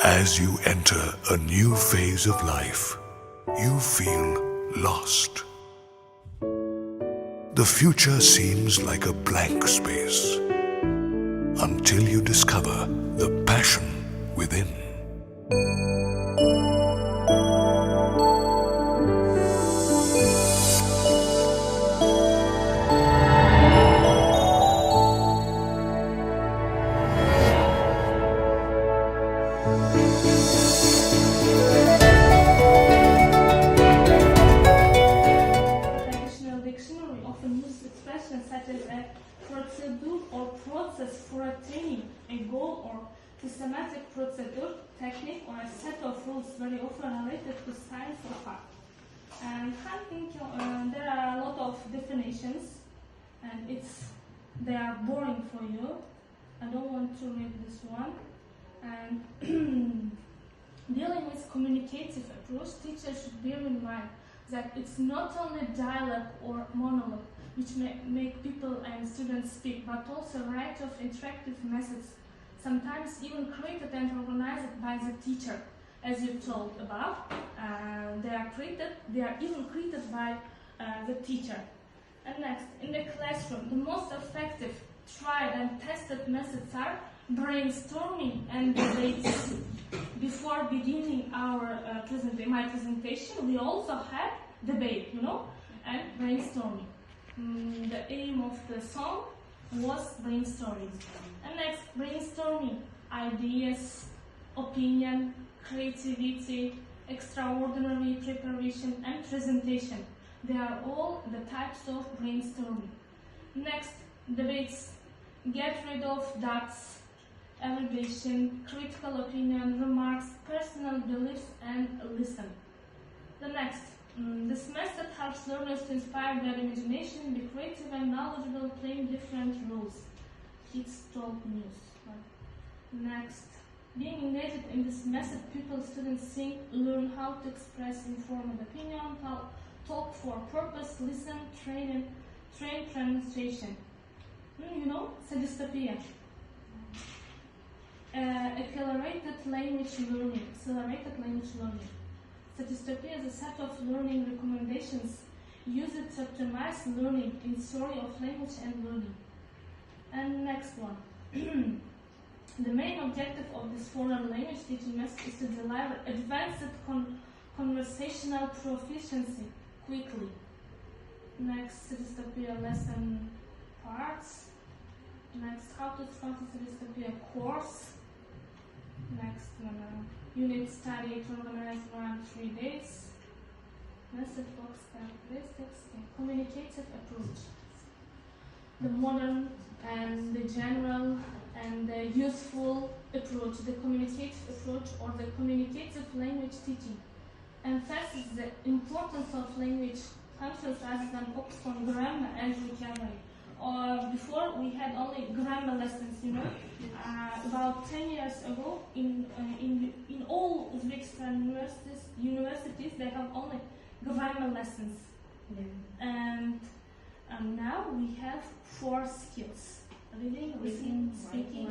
As you enter a new phase of life, you feel lost. The future seems like a blank space until you discover the passion within. Traditional dictionary often uses expressions such as a procedure or process for attaining a goal or systematic procedure, technique, or a set of rules very often related to science or art. And I think there are a lot of definitions, and they are boring for you. I don't want to read this one. And dealing with communicative approach, teachers should bear in mind that it's not only dialogue or monologue which make people and students speak, but also a variety of interactive methods, sometimes even created and organized by the teacher, as you told about. They are even created by the teacher. And next, in the classroom, the most effective, tried and tested methods are brainstorming and debates. Before beginning my presentation, we also had debate, and brainstorming. The aim of the song was brainstorming. And next, brainstorming, ideas, opinion, creativity, extraordinary preparation, and presentation. They are all the types of brainstorming. Next, debates, get rid of doubts, evaluation, critical opinion, remarks, personal beliefs, and listen. The next, this method helps learners to inspire their imagination, be creative and knowledgeable, playing different roles. It's told news. Next, being engaged in this method, students think, learn how to express informed opinion, talk for purpose, listen, train pronunciation. Sagistopia. Accelerated language learning. Sagistopia is a set of learning recommendations used to optimize learning in theory of language and learning. And next one. The main objective of this foreign language teaching method is to deliver advanced conversational proficiency quickly. Next, Sagistopia lesson parts. Next, how to sponsor Sagistopia course. Next, unit study to organize 1-3 days. Method box characteristics, communicative approach. The modern and the general and the useful approach, the communicative approach or the communicative language teaching, emphasizes the importance of language functions rather than focus on grammar and vocabulary. Before we had only grammar lessons, about 10 years ago in all Uzbekistan universities they have only grammar lessons. And now we have 4 skills: reading, listening, speaking,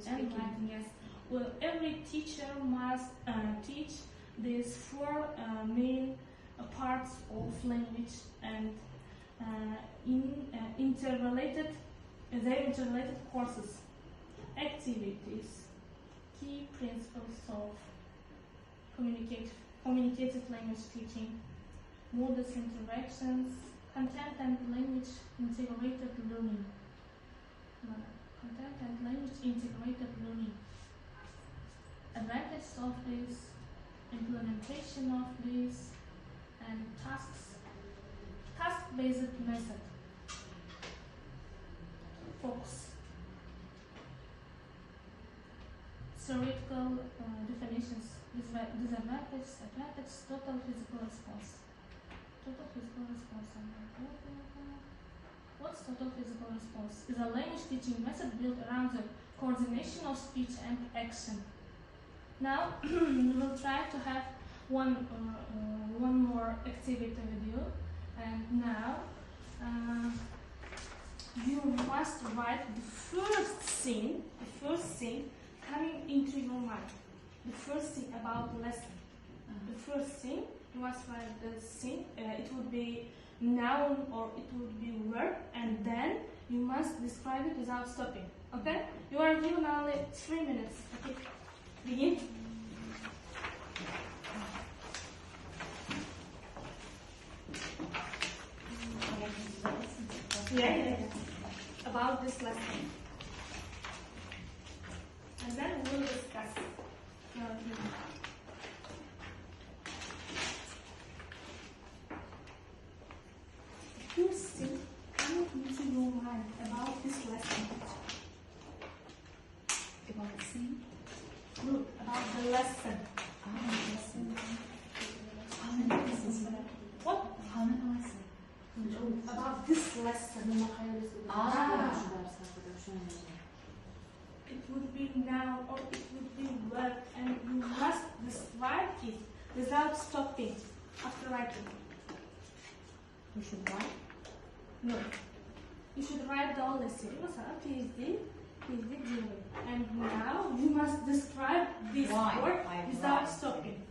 and writing. Yes. Well, every teacher must teach these 4 main parts of language and interrelated courses. Activities, key principles of communicative language teaching, modus interactions, content and language integrated learning. Advantages of this, implementation of this, and tasks. Task-based method. Focus. Theoretical definitions. Disadvantages, advantages, total physical response. What's total physical response? Is a language teaching method built around the coordination of speech and action. Now we will try to have one more activity with you, and now you must write the first thing coming into your mind. the first thing about the lesson. The first thing, you must write the thing. It would be noun or it would be verb, and then you must describe it without stopping. Okay? You are given only 3 minutes. Okay? Begin. Yeah. About this lesson. And then we will discuss. First thing, come into your mind about this lesson. About the scene? Look, about the lesson. Lesson. How many lessons? What? How many lessons? About this lesson. It would be noun or it would be verb, and you must describe it without stopping after writing. We should write? No. You should write the only thing. Mesela PhD during. And now you must describe this Why? word I without write. stopping.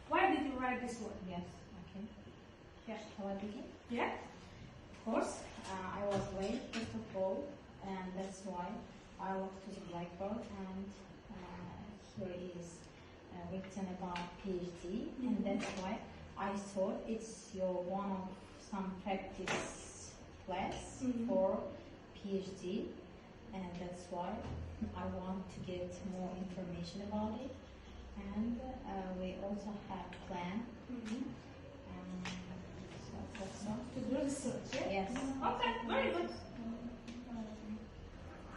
Why did you write this word? Yes, okay. Yeah. Shall I begin? Yeah? Of course, I was late first of all, and that's why I walked to the blackboard, and here is written about PhD, and that's why I thought it's your one of some practice class for PhD, and that's why I want to get more information about it, and we also have plan. So that's all. To do research, yeah? Yes. Okay, very good.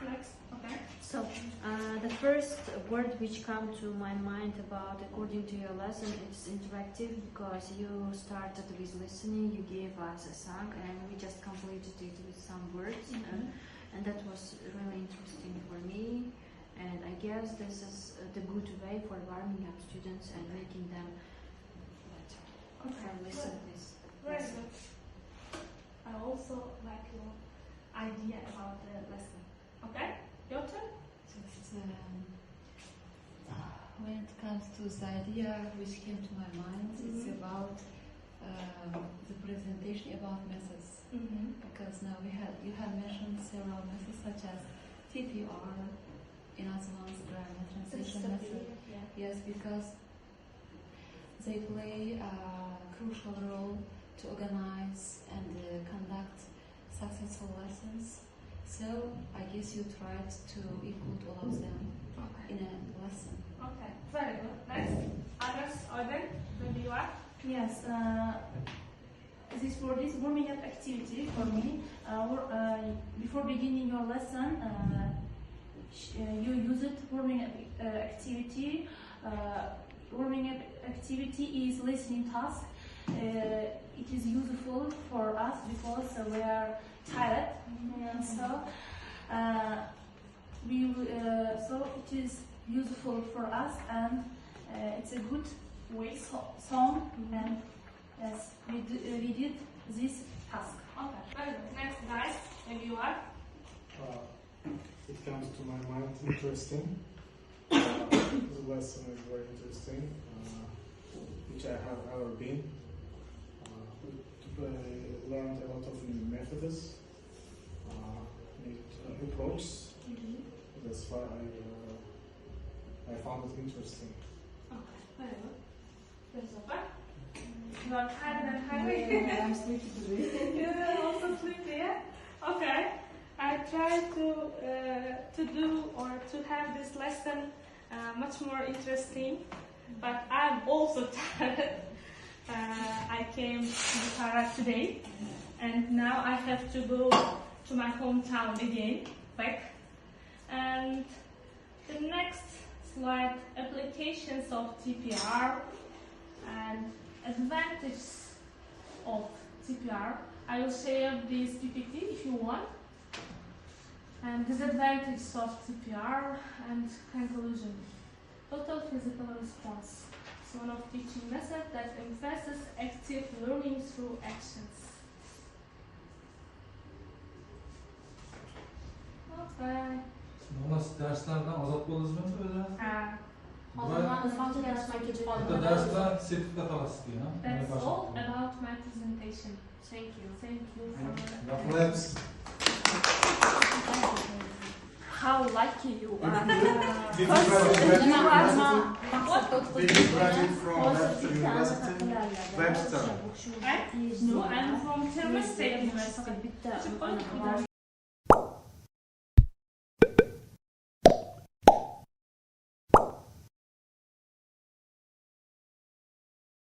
Next, okay. So, the first word which come to my mind about according to your lesson is interactive, because you started with listening, you gave us a song, and we just completed it with some words, and that was really interesting for me. And I guess this is the good way for warming up students and making them better. Okay, Listen good. this. Very lesson. good. I also like your idea about the lesson. Okay? Your turn? Just, when it comes to the idea which came to my mind, it's about the presentation about methods. Because now you have mentioned several methods such as TPR, in advanced grammar translation method. Yes, because they play a crucial role to organize and conduct successful lessons. So I guess you tried to include all of them Okay. in a lesson. Okay, very good. Next. Others, Odin, maybe you are? Yes, this warming up activity for me. Before beginning your lesson, you use it warming up activity. Warming up activity is listening task. It is useful for us because we are tired, and so it is useful for us, and it's a good song, and yes, we did this task. Okay, very good. Next, guys, maybe you are? It comes to my mind interesting. The lesson is very interesting, which I have ever been. Learned a lot of new methods, new approaches. That's why I found it interesting. Okay, very good. Christopher? You are tired and hungry? I'm sleepy today. You are also sleepy, yeah? Okay. I try to do or to have this lesson much more interesting, but I'm also tired. I came to Bukhara today, and now I have to go to my hometown again, back. And the next slide, applications of TPR and advantages of TPR. I will share this PPT if you want. And disadvantages of TPR and conclusion. Total physical response. It's one of teaching methods that emphasizes active learning through actions. Okay. Nasıl derslerden azaltmanız mı böyle? O zaman ufak ders vakit Hatta dersler sertifika alası diyor. That's all about my presentation. Thank you. Thank you for Laflarız. How lucky you are. Did you graduate Did Did you graduate from Webster University? Webster. No, I'm from Termestate University. Bitti. Küçük balık bir ders.